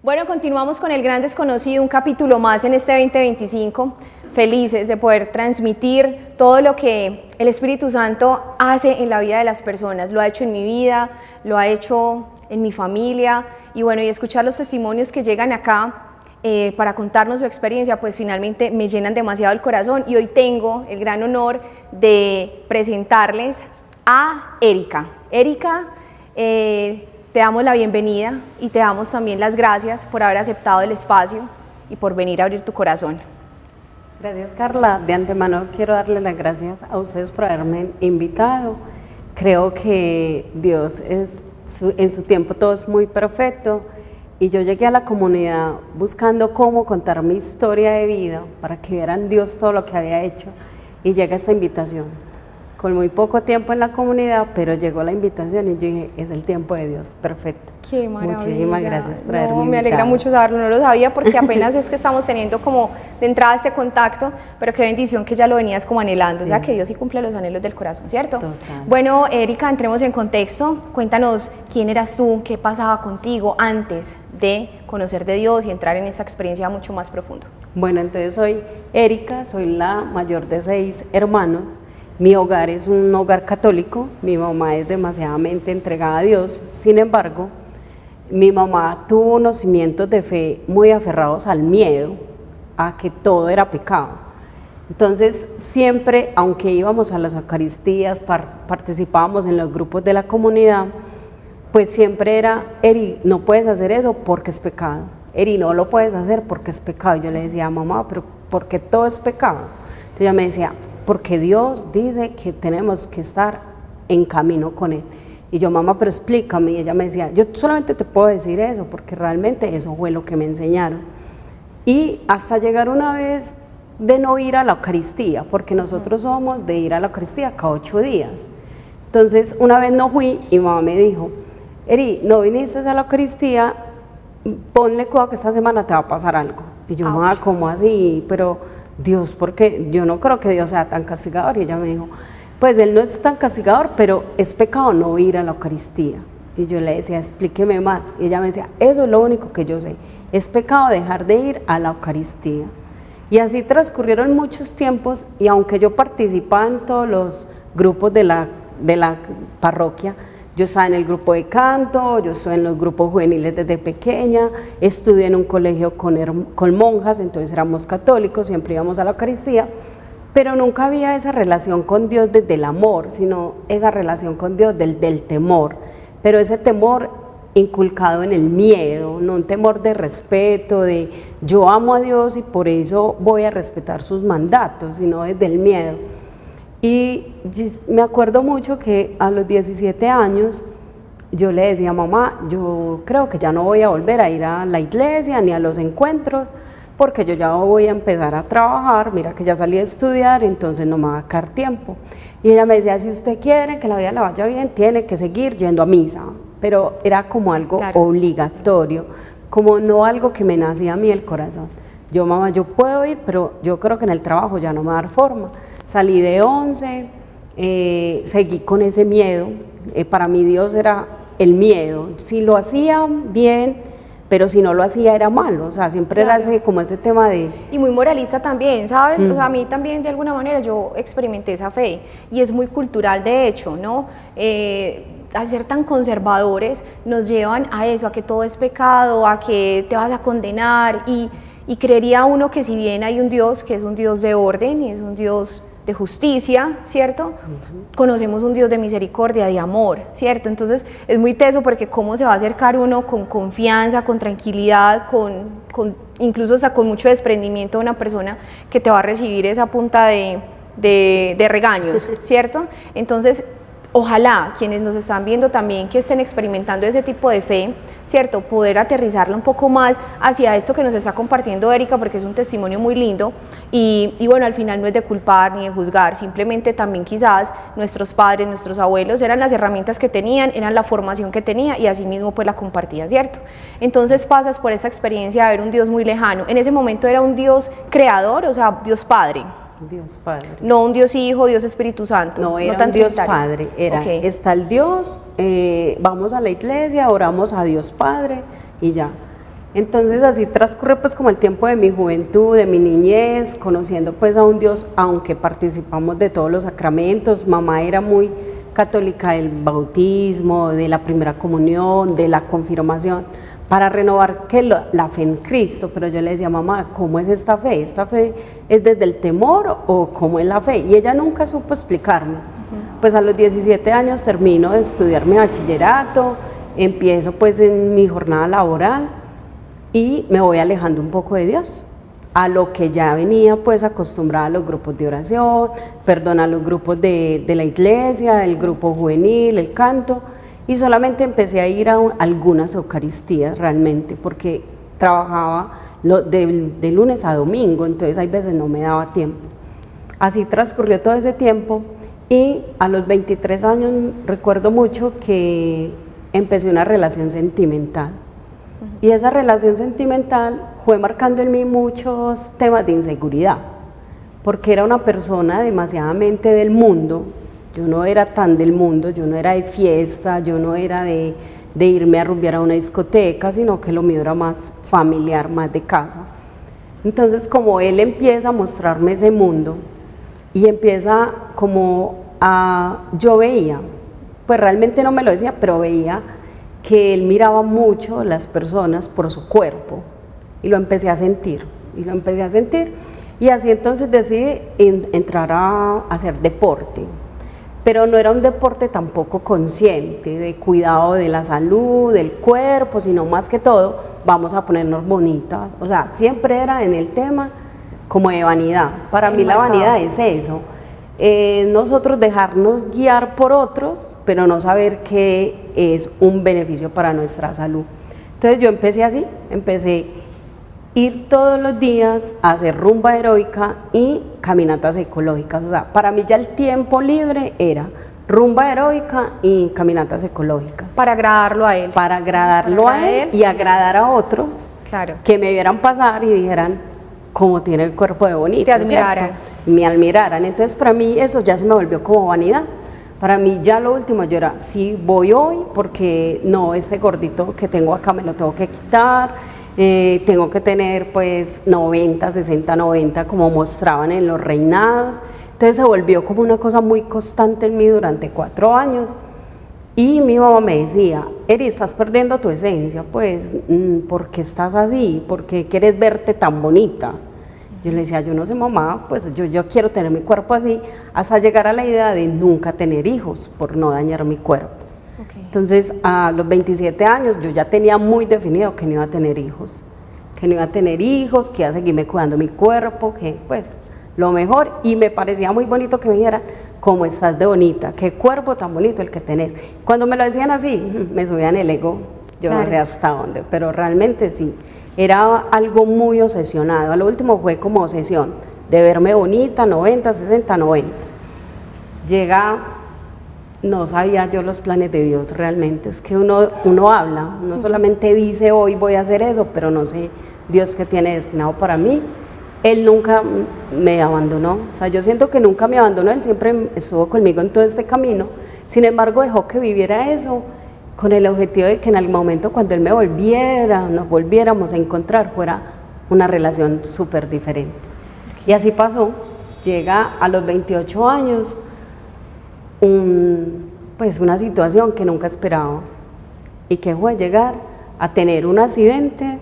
Bueno, continuamos con El Gran Desconocido, un capítulo más en este 2025, felices de poder transmitir todo lo que el Espíritu Santo hace en la vida de las personas. Lo ha hecho en mi vida, lo ha hecho en mi familia, y bueno, y escuchar los testimonios que llegan acá para contarnos su experiencia, pues finalmente me llenan demasiado el corazón, y hoy tengo el gran honor de presentarles a Erika. Erika, te damos la bienvenida y te damos también las gracias por haber aceptado el espacio y por venir a abrir tu corazón. Gracias, Carla. De antemano quiero darle las gracias a ustedes por haberme invitado. Creo que Dios en su tiempo todo es muy perfecto, y yo llegué a la comunidad buscando cómo contar mi historia de vida para que vieran Dios todo lo que había hecho, y llega esta invitación. Con muy poco tiempo en la comunidad, pero llegó la invitación y yo dije, es el tiempo de Dios, perfecto. Qué maravilla. Muchísimas gracias por haberme invitado. Me alegra mucho saberlo, no lo sabía porque apenas es que estamos teniendo como de entrada este contacto, pero qué bendición que ya lo venías como anhelando, sí. O sea que Dios sí cumple los anhelos del corazón, ¿cierto? Total. Bueno, Erika, entremos en contexto, cuéntanos quién eras tú, qué pasaba contigo antes de conocer de Dios y entrar en esta experiencia mucho más profundo. Bueno, entonces soy Erika, soy la mayor de 6 hermanos. Mi hogar es un hogar católico, mi mamá es demasiadamente entregada a Dios. Sin embargo, mi mamá tuvo unos cimientos de fe muy aferrados al miedo, a que todo era pecado. Entonces siempre, aunque íbamos a las eucaristías, participábamos en los grupos de la comunidad, pues siempre era, Eri, no puedes hacer eso porque es pecado. Eri, no lo puedes hacer porque es pecado. Yo le decía, mamá, pero ¿por qué todo es pecado? Entonces ella me decía, porque Dios dice que tenemos que estar en camino con Él. Y yo, mamá, pero explícame. Y ella me decía, yo solamente te puedo decir eso, porque realmente eso fue lo que me enseñaron. Y hasta llegar una vez de no ir a la Eucaristía, porque nosotros somos de ir a la Eucaristía cada 8 días. Entonces, una vez no fui y mamá me dijo, Eri, no viniste a la Eucaristía, ponle cuidado que esta semana te va a pasar algo. Y yo, mamá, ¿cómo así? Pero Dios, porque yo no creo que Dios sea tan castigador. Y ella me dijo, pues Él no es tan castigador, pero es pecado no ir a la Eucaristía. Y yo le decía, explíqueme más. Y ella me decía, eso es lo único que yo sé, es pecado dejar de ir a la Eucaristía. Y así transcurrieron muchos tiempos, y aunque yo participaba en todos los grupos de la parroquia, yo estaba en el grupo de canto, yo estuve en los grupos juveniles desde pequeña, estudié en un colegio con monjas, entonces éramos católicos, siempre íbamos a la Eucaristía, pero nunca había esa relación con Dios desde el amor, sino esa relación con Dios del temor, pero ese temor inculcado en el miedo, no un temor de respeto, de yo amo a Dios y por eso voy a respetar sus mandatos, sino desde el miedo. Y me acuerdo mucho que a los 17 años yo le decía, mamá, yo creo que ya no voy a volver a ir a la iglesia ni a los encuentros, porque yo ya voy a empezar a trabajar, mira que ya salí a estudiar, entonces no me va a quedar tiempo. Y ella me decía, si usted quiere que la vida le vaya bien, tiene que seguir yendo a misa, pero era como algo obligatorio, como no algo que me nacía a mí el corazón. Yo, mamá, yo puedo ir, pero yo creo que en el trabajo ya no me va a dar forma. Salí de 11, seguí con ese miedo, para mí Dios era el miedo, si lo hacía bien, pero si no lo hacía era malo, o sea, siempre era como ese tema de... Y muy moralista también, ¿sabes? O sea, a mí también de alguna manera yo experimenté esa fe, y es muy cultural de hecho, ¿no? Al ser tan conservadores nos llevan a eso, a que todo es pecado, a que te vas a condenar, y creería uno que si bien hay un Dios que es un Dios de orden y es un Dios de justicia, ¿cierto? Conocemos un Dios de misericordia, de amor, ¿cierto? Entonces es muy teso porque cómo se va a acercar uno con confianza, con tranquilidad, incluso hasta con mucho desprendimiento a una persona que te va a recibir esa punta de regaños, ¿cierto? Entonces, ojalá quienes nos están viendo también que estén experimentando ese tipo de fe, ¿cierto? Poder aterrizarla un poco más hacia esto que nos está compartiendo Erika, porque es un testimonio muy lindo, y bueno, al final no es de culpar ni de juzgar, simplemente también quizás nuestros padres, nuestros abuelos eran las herramientas que tenían, eran la formación que tenía, y así mismo pues la compartían, ¿cierto? Entonces pasas por esa experiencia de ver un Dios muy lejano. En ese momento era un Dios creador, o sea, Dios Padre. Dios Padre. No un Dios Hijo, Dios Espíritu Santo. No, era un Dios Padre, era, está el Dios, vamos a la iglesia, oramos a Dios Padre y ya. Entonces así transcurre pues como el tiempo de mi juventud, de mi niñez, conociendo pues a un Dios, aunque participamos de todos los sacramentos. Mamá era muy católica del bautismo, de la primera comunión, de la confirmación, para renovar que la fe en Cristo. Pero yo le decía, mamá, ¿cómo es esta fe? ¿Esta fe es desde el temor o cómo es la fe? Y ella nunca supo explicarme. Pues a los 17 años termino de estudiar mi bachillerato, empiezo pues en mi jornada laboral y me voy alejando un poco de Dios, a lo que ya venía pues acostumbrada a los grupos de oración, perdón, a los grupos de la iglesia, el grupo juvenil, el canto, y solamente empecé a ir a algunas eucaristías realmente, porque trabajaba de lunes a domingo, entonces hay veces no me daba tiempo. Así transcurrió todo ese tiempo y a los 23 años recuerdo mucho que empecé una relación sentimental. Y esa relación sentimental fue marcando en mí muchos temas de inseguridad, porque era una persona demasiadamente del mundo. Yo no era tan del mundo, yo no era de fiesta, yo no era de irme a rumbear a una discoteca, sino que lo mío era más familiar, más de casa. Entonces, como él empieza a mostrarme ese mundo y empieza como yo veía, pues realmente no me lo decía, pero veía que él miraba mucho a las personas por su cuerpo, y lo empecé a sentir, y así entonces decidí entrar a hacer deporte, pero no era un deporte tampoco consciente, de cuidado de la salud, del cuerpo, sino más que todo, vamos a ponernos bonitas, o sea, siempre era en el tema como de vanidad. Para mí la vanidad es eso, nosotros dejarnos guiar por otros, pero no saber que es un beneficio para nuestra salud. Entonces yo empecé así, empecé a ir todos los días a hacer rumba aeróbica y caminatas ecológicas. O sea, para mí ya el tiempo libre era rumba aeróbica y caminatas ecológicas. Para agradarlo a él. Para agradarlo a él y agradar a otros, claro, que me vieran pasar y dijeran cómo tiene el cuerpo de bonito. Te admiraran. Me admiraran. Entonces para mí eso ya se me volvió como vanidad. Para mí ya lo último yo era, sí voy hoy porque no, este gordito que tengo acá me lo tengo que quitar, tengo que tener pues 90, 60, 90 como mostraban en los reinados. Entonces se volvió como una cosa muy constante en mí durante 4 años. Y mi mamá me decía, Eri, estás perdiendo tu esencia, pues, ¿por qué estás así? ¿Por qué quieres verte tan bonita? Yo le decía, yo no sé, mamá, pues yo quiero tener mi cuerpo así, hasta llegar a la idea de nunca tener hijos, por no dañar mi cuerpo. Okay. Entonces, a los 27 años, yo ya tenía muy definido que no iba a tener hijos, que iba a seguirme cuidando mi cuerpo, que pues, lo mejor, y me parecía muy bonito que me dijeran, ¿cómo estás de bonita? ¿Qué cuerpo tan bonito el que tenés? Cuando me lo decían así, me subían el ego, yo claro, no sé hasta dónde, pero realmente sí. Era algo muy obsesionado, a lo último fue como obsesión, de verme bonita, 90, 60, 90. No sabía yo los planes de Dios realmente, es que uno habla, uno solamente dice hoy voy a hacer eso, pero no sé Dios qué tiene destinado para mí. Él nunca me abandonó, o sea, yo siento que nunca me abandonó, Él siempre estuvo conmigo en todo este camino, sin embargo dejó que viviera eso, con el objetivo de que en algún momento cuando Él me volviera, nos volviéramos a encontrar, fuera una relación súper diferente. Y así pasó, llega a los 28 años, pues una situación que nunca esperaba, y que fue llegar a tener un accidente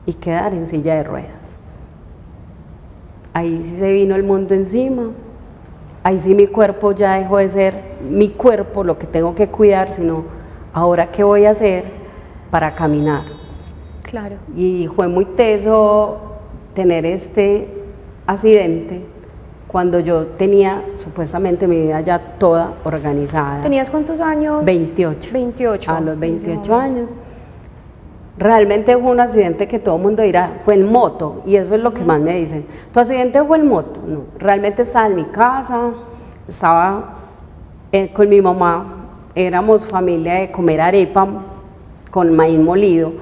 y quedar en silla de ruedas. Ahí sí se vino el mundo encima, ahí sí mi cuerpo ya dejó de ser mi cuerpo, lo que tengo que cuidar, sino ahora qué voy a hacer para caminar. Claro. Y fue muy teso tener este accidente cuando yo tenía supuestamente mi vida ya toda organizada. ¿Tenías cuántos años? 28. 28. A los 28 años. Realmente fue un accidente que todo el mundo dirá, fue en moto, y eso es lo que más me dicen. ¿Tu accidente fue en moto? No, realmente estaba en mi casa, estaba con mi mamá, éramos familia de comer arepa con maíz molido,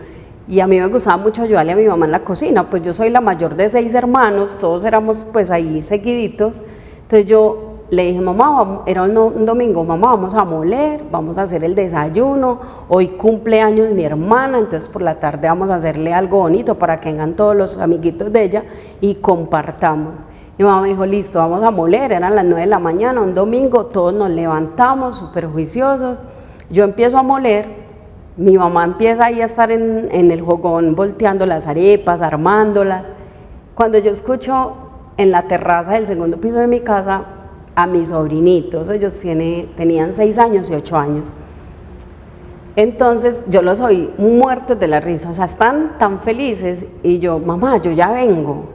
y a mí me gustaba mucho ayudarle a mi mamá en la cocina, pues yo soy la mayor de 6 hermanos, todos éramos pues ahí seguiditos, entonces yo le dije, mamá, era un domingo, mamá, vamos a moler, vamos a hacer el desayuno, hoy cumpleaños mi hermana, entonces por la tarde vamos a hacerle algo bonito para que vengan todos los amiguitos de ella y compartamos. Mi mamá me dijo, listo, vamos a moler, eran las 9 de la mañana, un domingo, todos nos levantamos súper juiciosos, yo empiezo a moler, mi mamá empieza ahí a estar en el fogón volteando las arepas, armándolas. Cuando yo escucho en la terraza del segundo piso de mi casa a mis sobrinitos, ellos tenían 6 años y 8 años. Entonces yo los oí muertos de la risa, o sea, están tan felices y yo, mamá, yo ya vengo.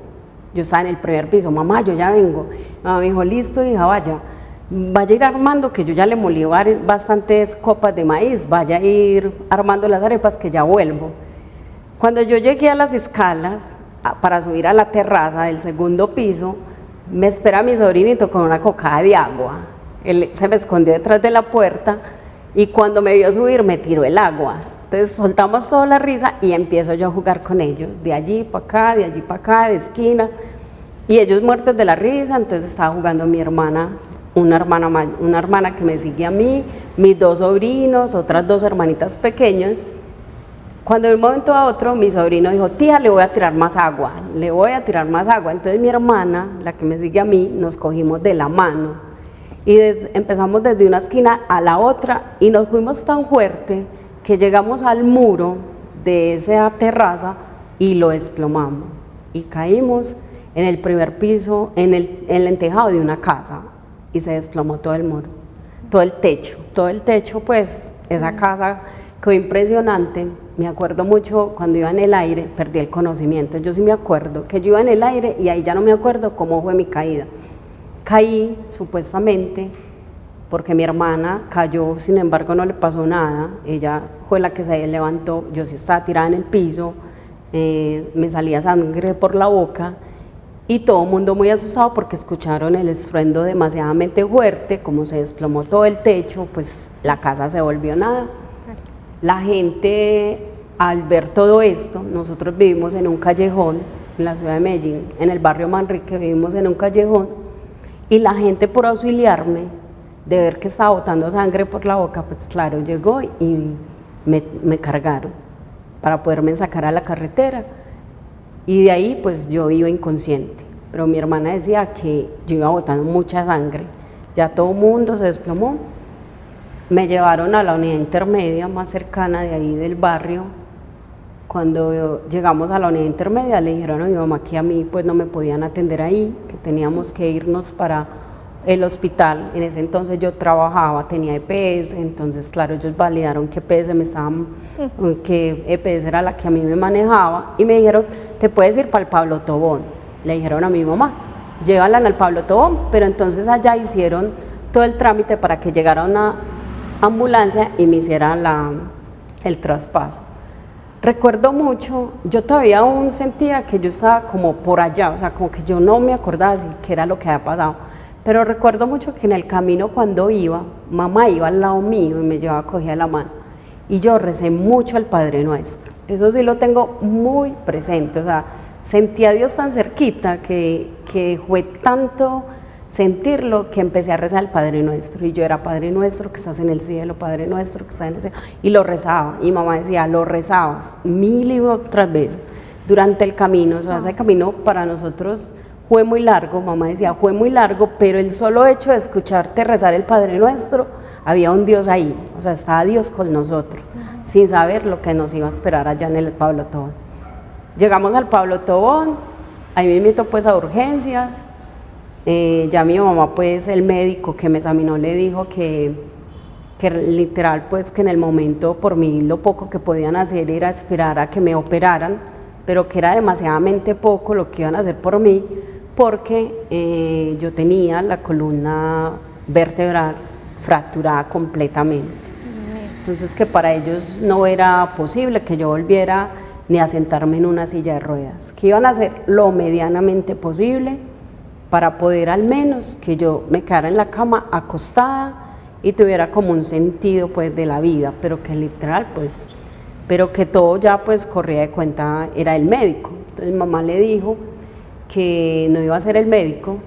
Yo estaba en el primer piso, mamá, yo ya vengo. Mi mamá me dijo, listo, hija, vaya a ir armando, que yo ya le molí bastantes copas de maíz, vaya a ir armando las arepas que ya vuelvo. Cuando yo llegué a las escalas para subir a la terraza del segundo piso, me espera mi sobrinito con una cocada de agua. Él se me escondió detrás de la puerta y cuando me vio subir me tiró el agua. Entonces soltamos toda la risa y empiezo yo a jugar con ellos, de allí para acá, de allí para acá, de esquina, y ellos muertos de la risa. Entonces estaba jugando mi hermana, una hermana que me sigue a mí, mis 2 sobrinos, otras 2 hermanitas pequeñas. Cuando de un momento a otro mi sobrino dijo, tía, le voy a tirar más agua, le voy a tirar más agua. Entonces mi hermana, la que me sigue a mí, nos cogimos de la mano y empezamos desde una esquina a la otra y nos fuimos tan fuerte que llegamos al muro de esa terraza y lo desplomamos y caímos en el primer piso, en el tejado de una casa, y se desplomó todo el muro, todo el techo, pues esa casa quedó impresionante. Me acuerdo mucho cuando iba en el aire, perdí el conocimiento, yo sí me acuerdo que yo iba en el aire y ahí ya no me acuerdo cómo fue mi caída. Caí supuestamente porque mi hermana cayó, sin embargo no le pasó nada, ella fue la que se levantó, yo sí estaba tirada en el piso, me salía sangre por la boca y todo el mundo muy asustado porque escucharon el estruendo demasiadamente fuerte, como se desplomó todo el techo, pues la casa se volvió nada. La gente, al ver todo esto, nosotros vivimos en un callejón en la ciudad de Medellín, en el barrio Manrique, vivimos en un callejón, y la gente, por auxiliarme, de ver que estaba botando sangre por la boca, pues claro, llegó y me cargaron para poderme sacar a la carretera, y de ahí pues yo iba inconsciente, pero mi hermana decía que yo iba botando mucha sangre, ya todo el mundo se desplomó. Me llevaron a la unidad intermedia más cercana de ahí del barrio. Cuando llegamos a la unidad intermedia le dijeron a mi mamá que a mí pues no me podían atender ahí, que teníamos que irnos para el hospital. En ese entonces yo trabajaba, tenía EPS, entonces claro, ellos validaron que que EPS era la que a mí me manejaba y me dijeron, te puedes ir para el Pablo Tobón. Le dijeron a mi mamá, llévala al Pablo Tobón, pero entonces allá hicieron todo el trámite para que llegara una ambulancia y me hiciera el traspaso. Recuerdo mucho, yo todavía aún sentía que yo estaba como por allá, o sea, como que yo no me acordaba si qué era lo que había pasado, pero recuerdo mucho que en el camino cuando iba, mamá iba al lado mío y me llevaba, cogía la mano, y yo recé mucho al Padre Nuestro, eso sí lo tengo muy presente, o sea, sentí a Dios tan cerquita que fue tanto sentirlo que empecé a rezar el Padre Nuestro, y yo era, Padre Nuestro que estás en el cielo, Padre Nuestro que estás en el cielo, y lo rezaba, y mamá decía, lo rezabas 1000 y otras veces durante el camino, o sea, ese camino para nosotros fue muy largo, mamá decía, fue muy largo, pero el solo hecho de escucharte rezar el Padre Nuestro, había un Dios ahí, o sea, estaba Dios con nosotros, sin saber lo que nos iba a esperar allá en el Pablo Tobón. Llegamos al Pablo Tobón, ahí me invitó pues a urgencias. Ya mi mamá, pues el médico que me examinó le dijo que literal pues que en el momento por mí lo poco que podían hacer era esperar a que me operaran, pero que era demasiadamente poco lo que iban a hacer por mí porque yo tenía la columna vertebral fracturada completamente. Entonces que para ellos no era posible que yo volviera ni a sentarme en una silla de ruedas, que iban a hacer lo medianamente posible para poder al menos que yo me quedara en la cama acostada y tuviera como un sentido pues de la vida, pero que literal pues, pero que todo ya pues corría de cuenta era el médico. Entonces mamá le dijo que no iba a ser el médico,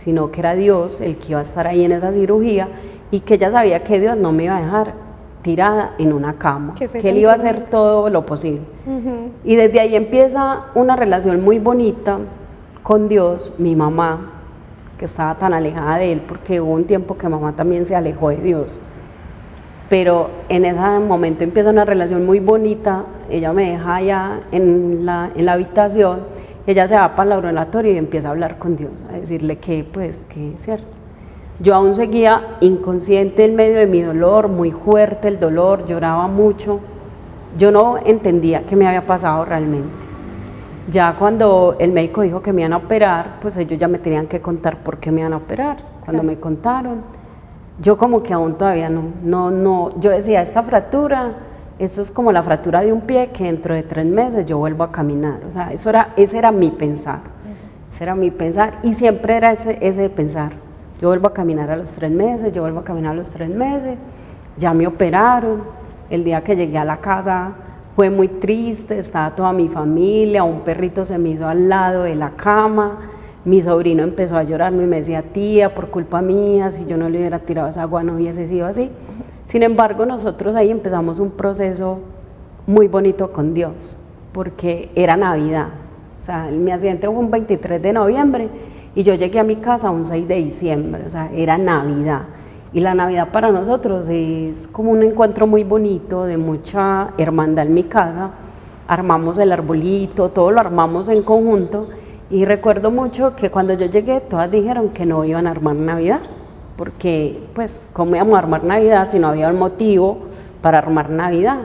sino que era Dios el que iba a estar ahí en esa cirugía y que ella sabía que Dios no me iba a dejar tirada en una cama, que Él iba a hacer todo lo posible. Y desde ahí empieza una relación muy bonita con Dios. Mi mamá, que estaba tan alejada de Él, porque hubo un tiempo que mamá también se alejó de Dios, pero en ese momento empieza una relación muy bonita. Ella me deja allá en la habitación, ella se va para el oratorio y empieza a hablar con Dios, a decirle que pues que es cierto. Yo aún seguía inconsciente en medio de mi dolor, muy fuerte el dolor, lloraba mucho. Yo no entendía qué me había pasado realmente. Ya cuando el médico dijo que me iban a operar, pues ellos ya me tenían que contar por qué me iban a operar. Cuando me contaron, yo como que aún todavía no, yo decía, esta fractura, esto es como la fractura de un pie que dentro de 3 meses yo vuelvo a caminar. O sea, ese era mi pensar, ese era mi pensar y siempre era ese pensar. Yo vuelvo a caminar a los 3 meses, yo vuelvo a caminar a los 3 meses, ya me operaron. El día que llegué a la casa fue muy triste, estaba toda mi familia, un perrito se me hizo al lado de la cama, mi sobrino empezó a llorarme y me decía, tía, por culpa mía, si yo no le hubiera tirado esa agua no hubiese sido así. Sin embargo, nosotros ahí empezamos un proceso muy bonito con Dios, porque era Navidad. O sea, mi accidente fue un 23 de noviembre y yo llegué a mi casa un 6 de diciembre, o sea, era Navidad. Y la Navidad para nosotros es como un encuentro muy bonito, de mucha hermandad en mi casa. Armamos el arbolito, todo lo armamos en conjunto. Y recuerdo mucho que cuando yo llegué, todas dijeron que no iban a armar Navidad, porque pues, ¿cómo íbamos a armar Navidad si no había un motivo para armar Navidad?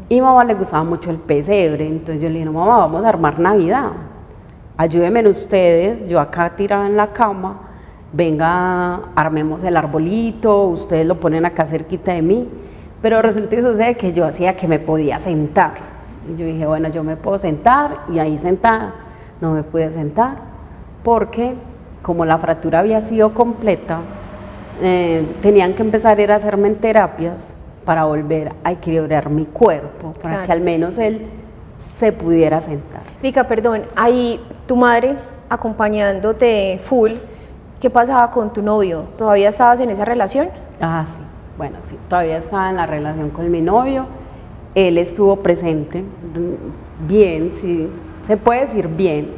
Y a mamá le gustaba mucho el pesebre, entonces yo le dije, no, mamá, vamos a armar Navidad. Ayúdenme ustedes, yo acá tirada en la cama, venga, armemos el arbolito, ustedes lo ponen acá cerquita de mí. Pero resulta y sucede que yo hacía que me podía sentar. Y yo dije, bueno, yo me puedo sentar, y ahí sentada no me pude sentar, porque como la fractura había sido completa, tenían que empezar a hacerme terapias para volver a equilibrar mi cuerpo, para que al menos él se pudiera sentar. Rica, perdón, ahí tu madre acompañándote full, ¿qué pasaba con tu novio? ¿Todavía estabas en esa relación? Ah, sí, bueno, sí, todavía estaba en la relación con mi novio. Él estuvo presente, bien, sí, se puede decir bien.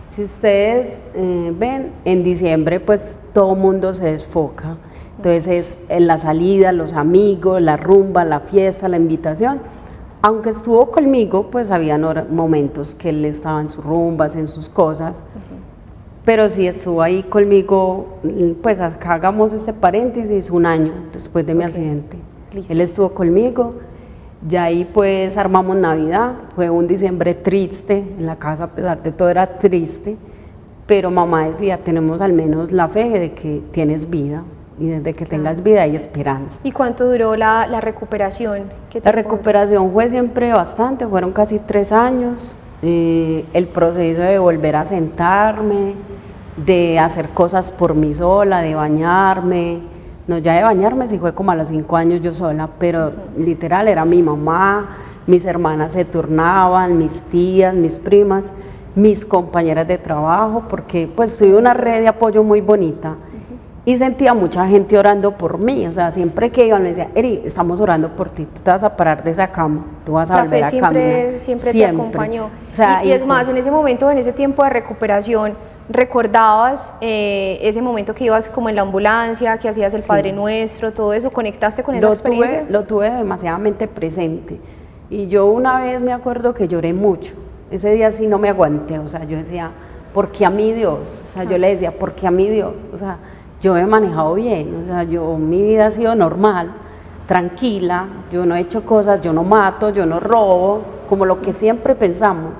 Si ustedes ven, en diciembre pues todo mundo se desfoca, entonces es en la salida, los amigos, la rumba, la fiesta, la invitación. Aunque estuvo conmigo, pues había momentos que él estaba en sus rumbas, en sus cosas, pero sí estuvo ahí conmigo, pues acá hagamos este paréntesis, 1 año después de mi accidente. Listo. Él estuvo conmigo, ya ahí pues armamos Navidad, fue un diciembre triste, en la casa a pesar de todo era triste, pero mamá decía, tenemos al menos la fe de que tienes vida, y desde que tengas vida hay esperanza. ¿Y cuánto duró la recuperación? La recuperación fue siempre bastante, fueron casi 3 años, el proceso de volver a sentarme, de hacer cosas por mí sola, de bañarme, no, ya de bañarme sí fue como a los 5 años yo sola, pero literal era mi mamá, mis hermanas se turnaban, mis tías, mis primas, mis compañeras de trabajo, porque pues tuve una red de apoyo muy bonita. Y sentía mucha gente orando por mí, o sea, siempre que iban me decían, Eri, estamos orando por ti, tú te vas a parar de esa cama, tú vas a volver a caminar. Siempre te acompañó. O sea, y es más, en ese momento, en ese tiempo de recuperación, ¿recordabas ese momento que ibas como en la ambulancia, que hacías el Padre Nuestro, todo eso? ¿Conectaste con esa experiencia? Lo tuve demasiadamente presente, y yo una vez me acuerdo que lloré mucho, ese día sí no me aguanté, o sea, yo decía, ¿por qué a mí Dios? O sea, yo le decía, ¿por qué a mí Dios? O sea, yo me he manejado bien, o sea, mi vida ha sido normal, tranquila, yo no he hecho cosas, yo no mato, yo no robo, como lo que siempre pensamos,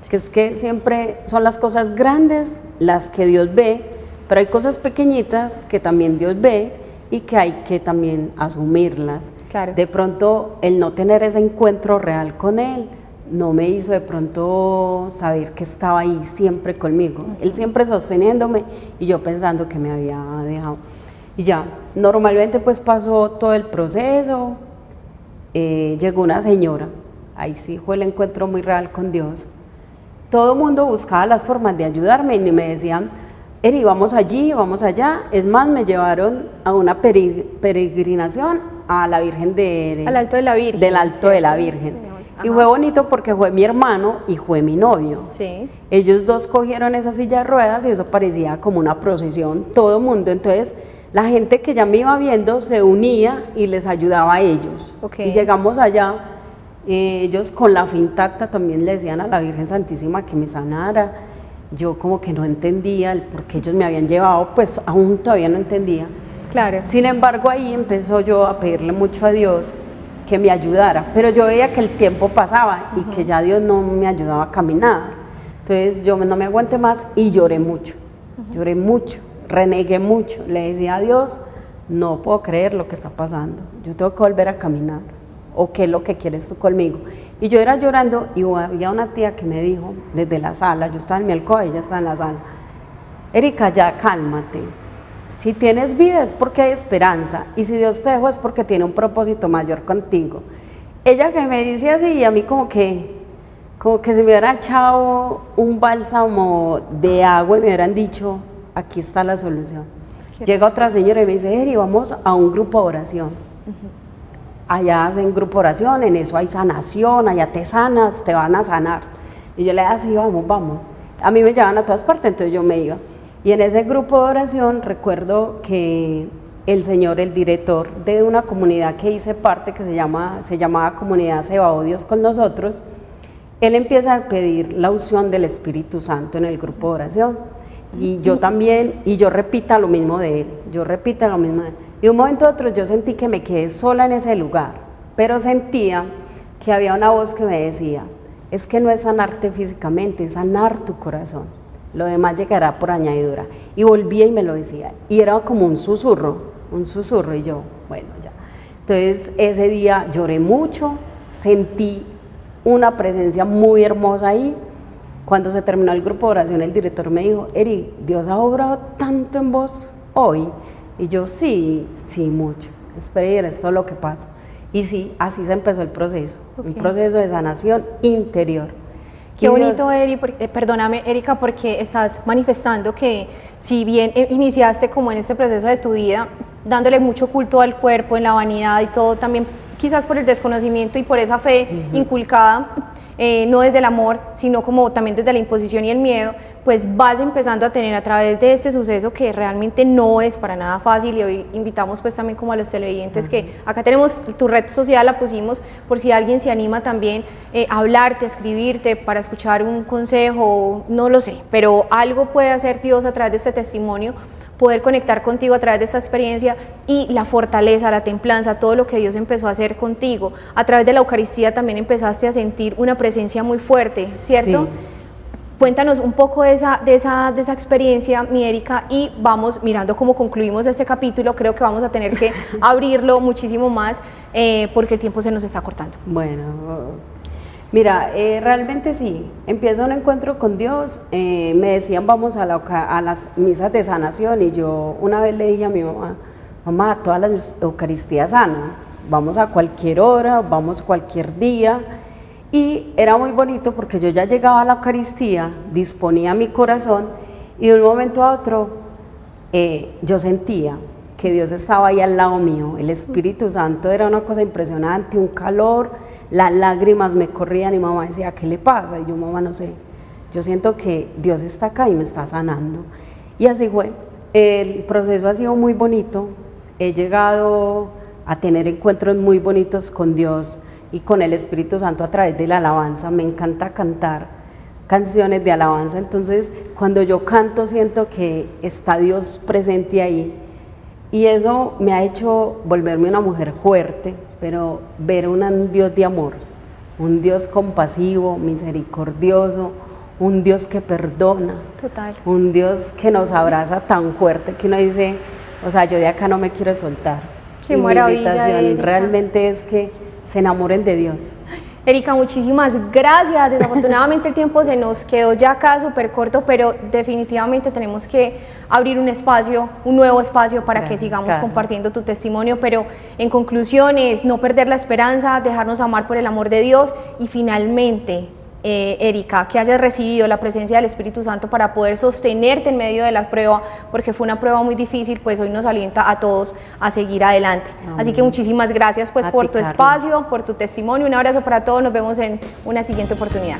que es que siempre son las cosas grandes las que Dios ve, pero hay cosas pequeñitas que también Dios ve y que hay que también asumirlas. Claro. De pronto el no tener ese encuentro real con Él no me hizo de pronto saber que estaba ahí siempre conmigo, Él siempre sosteniéndome y yo pensando que me había dejado. Y ya, normalmente pues pasó todo el proceso, llegó una señora, ahí sí fue el encuentro muy real con Dios. Todo el mundo buscaba las formas de ayudarme y me decían, Eri, vamos allí, vamos allá. Es más, me llevaron a una peregrinación a la Virgen Al Alto de la Virgen. Del Alto de la Virgen. Sí, y fue bonito porque fue mi hermano y fue mi novio. Sí. Ellos dos cogieron esa silla de ruedas y eso parecía como una procesión, todo el mundo. Entonces, la gente que ya me iba viendo se unía y les ayudaba a ellos. Okay. Y llegamos allá, ellos con la fe intacta también le decían a la Virgen Santísima que me sanara. Yo como que no entendía el por qué ellos me habían llevado, pues aún todavía no entendía. Claro. Sin embargo, ahí empezó yo a pedirle mucho a Dios que me ayudara, pero yo veía que el tiempo pasaba y que ya Dios no me ayudaba a caminar. Entonces yo no me aguanté más y lloré mucho, renegué mucho, le decía a Dios, no puedo creer lo que está pasando, yo tengo que volver a caminar, o qué es lo que quieres tú conmigo. Y yo era llorando y había una tía que me dijo desde la sala, yo estaba en mi alcoba, ella estaba en la sala, Erika, ya cálmate, si tienes vida es porque hay esperanza, y si Dios te dejó es porque tiene un propósito mayor contigo. Ella que me dice así, y a mí como que se me hubiera echado un bálsamo de agua y me hubieran dicho, aquí está la solución. Llega otra señora y me dice, Eri, vamos a un grupo de oración. Allá hacen grupo de oración, en eso hay sanación, allá te sanas, te van a sanar. Y yo le decía, sí, vamos. A mí me llevaban a todas partes, entonces yo me iba. Y en ese grupo de oración recuerdo que el señor, el director de una comunidad que hice parte, que se llamaba Comunidad Se va Dios con nosotros, él empieza a pedir la unción del Espíritu Santo en el grupo de oración. Y yo también, y yo repita lo mismo de él, Y de un momento a otro yo sentí que me quedé sola en ese lugar, pero sentía que había una voz que me decía, es que no es sanarte físicamente, es sanar tu corazón. Lo demás llegará por añadidura. Y volvía y me lo decía. Y era como un susurro, y yo, bueno, ya. Entonces ese día lloré mucho, sentí una presencia muy hermosa ahí. Cuando se terminó el grupo de oración, el director me dijo, Eri, ¿Dios ha obrado tanto en vos hoy? Y yo, sí, mucho. Espera, esto es lo que pasa. Y sí, así se empezó el proceso, un proceso de sanación interior. Qué bonito, perdóname, Erika, porque estás manifestando que si bien iniciaste como en este proceso de tu vida, dándole mucho culto al cuerpo, en la vanidad y todo, también quizás por el desconocimiento y por esa fe inculcada, no desde el amor, sino como también desde la imposición y el miedo, pues vas empezando a tener a través de este suceso que realmente no es para nada fácil. Y hoy invitamos pues también como a los televidentes que acá tenemos tu red social, la pusimos por si alguien se anima también a hablarte, a escribirte para escuchar un consejo, no lo sé, pero algo puede hacer Dios a través de este testimonio, poder conectar contigo a través de esta experiencia y la fortaleza, la templanza, todo lo que Dios empezó a hacer contigo. A través de la Eucaristía también empezaste a sentir una presencia muy fuerte, ¿cierto? Sí. Cuéntanos un poco de esa experiencia, mi Erika, y vamos mirando cómo concluimos este capítulo. Creo que vamos a tener que abrirlo muchísimo más porque el tiempo se nos está cortando. Bueno, mira, realmente sí, empieza un encuentro con Dios. Me decían vamos a las misas de sanación y yo una vez le dije a mi mamá, todas las Eucaristías sanan, vamos a cualquier hora, vamos cualquier día. Y era muy bonito porque yo ya llegaba a la Eucaristía, disponía mi corazón y de un momento a otro yo sentía que Dios estaba ahí al lado mío, el Espíritu Santo era una cosa impresionante, un calor, las lágrimas me corrían y mamá decía, ¿qué le pasa? Y yo, mamá, no sé, yo siento que Dios está acá y me está sanando. Y así fue, el proceso ha sido muy bonito, he llegado a tener encuentros muy bonitos con Dios y con el Espíritu Santo a través de la alabanza. Me encanta cantar canciones de alabanza, entonces cuando yo canto siento que está Dios presente ahí y eso me ha hecho volverme una mujer fuerte, pero ver un Dios de amor, un Dios compasivo, misericordioso, un Dios que perdona, total, un Dios que nos abraza tan fuerte que uno dice, o sea, yo de acá no me quiero soltar. Qué maravilla, mi invitación realmente es que se enamoren de Dios. Erika, muchísimas gracias. Desafortunadamente el tiempo se nos quedó ya acá súper corto, pero definitivamente tenemos que abrir un espacio, un nuevo espacio para que sigamos compartiendo tu testimonio, pero en conclusión es no perder la esperanza, dejarnos amar por el amor de Dios y finalmente Erika, que hayas recibido la presencia del Espíritu Santo para poder sostenerte en medio de la prueba, porque fue una prueba muy difícil, pues hoy nos alienta a todos a seguir adelante. Amén. Así que muchísimas gracias pues A por ti, tu Carmen. espacio, por tu testimonio. Un abrazo para todos, nos vemos en una siguiente oportunidad.